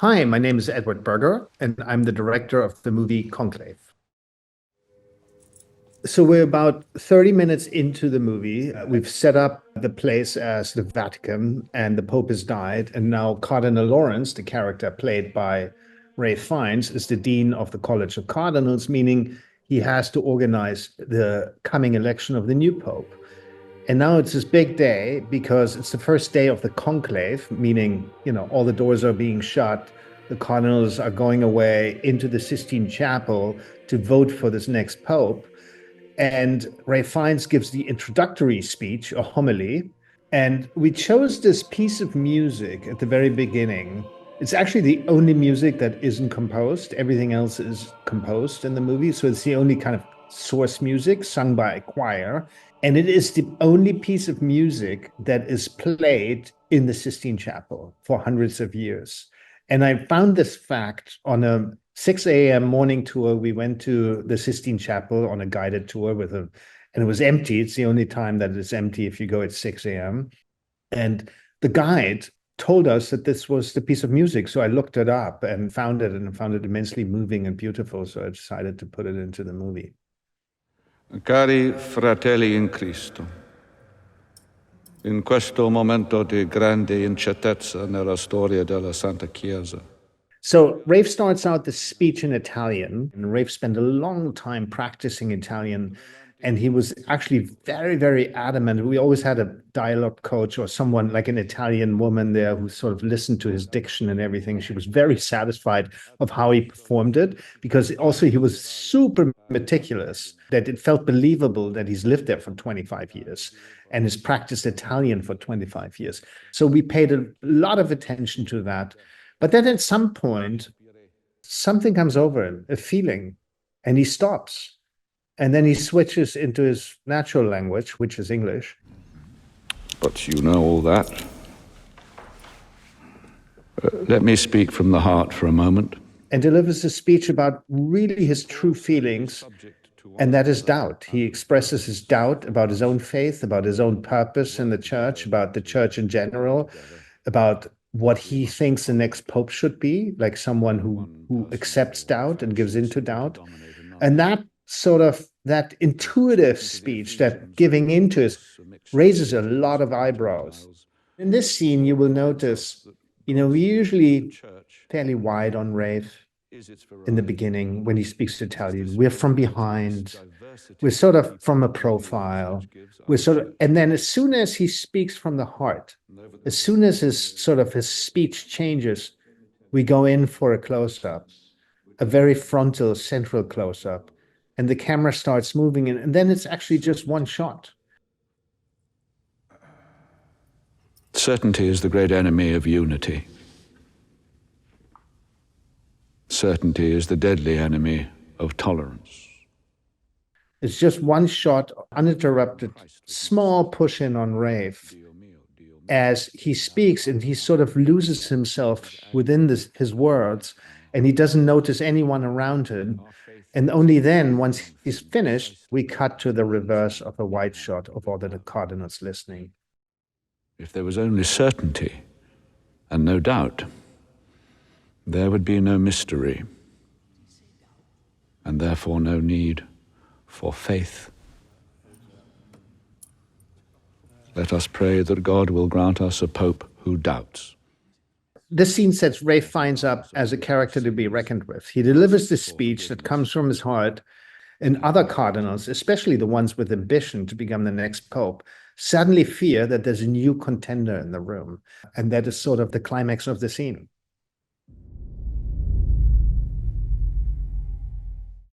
Hi, my name is Edward Berger, and I'm the director of the movie Conclave. So we're about 30 minutes into the movie. We've set up the place as the Vatican, and the Pope has died. And now Cardinal Lawrence, the character played by Ralph Fiennes, is the Dean of the College of Cardinals, meaning he has to organize the coming election of the new Pope. And now it's this big day because it's the first day of the conclave, meaning, all the doors are being shut. The cardinals are going away into the Sistine Chapel to vote for this next Pope. And Ralph Fiennes gives the introductory speech, a homily. And we chose this piece of music at the very beginning. It's actually the only music that isn't composed. Everything else is composed in the movie. So it's the only kind of source music sung by a choir. And it is the only piece of music that is played in the Sistine Chapel for hundreds of years. And I found this fact on a 6 a.m. morning tour. We went to the Sistine Chapel on a guided tour and it was empty. It's the only time that it's empty if you go at 6 a.m. And the guide told us that this was the piece of music. So I looked it up and found it immensely moving and beautiful. So I decided to put it into the movie. Cari fratelli in Cristo, in questo momento di grande incertezza nella storia della Santa Chiesa. So Rafe starts out the speech in Italian, and Rafe spent a long time practicing Italian, and he was actually very, very adamant. We always had a dialogue coach or someone like an Italian woman there who sort of listened to his diction and everything. She was very satisfied of how he performed it, because also he was super meticulous, that it felt believable that he's lived there for 25 years and has practiced Italian for 25 years. So we paid a lot of attention to that. But then at some point, something comes over him, a feeling, and he stops. And then he switches into his natural language, which is English. But you know all that. Let me speak from the heart for a moment. And delivers a speech about really his true feelings, and that is doubt. He expresses his doubt about his own faith, about his own purpose in the church, about the church in general, about what he thinks the next pope should be, like someone who accepts doubt and gives into doubt. And that intuitive speech, that giving into it, raises a lot of eyebrows. In this scene, you will notice, we usually fairly wide on Rafe in the beginning when he speaks Italian. We're from behind. We're sort of from a profile. And then as soon as he speaks from the heart, as soon as his speech changes, we go in for a close-up, a very frontal, central close-up, and the camera starts moving, and then it's actually just one shot. Certainty is the great enemy of unity. Certainty is the deadly enemy of tolerance. It's just one shot, uninterrupted, small push in on Rafe as he speaks, and he sort of loses himself within his words, and he doesn't notice anyone around him. And only then, once he's finished, we cut to the reverse of a wide shot of all the cardinals listening. If there was only certainty and no doubt, there would be no mystery, and therefore no need for faith. Let us pray that God will grant us a pope who doubts. This scene sets Ralph Fiennes up as a character to be reckoned with. He delivers this speech that comes from his heart, and other cardinals, especially the ones with ambition to become the next pope, suddenly fear that there's a new contender in the room. And that is sort of the climax of the scene.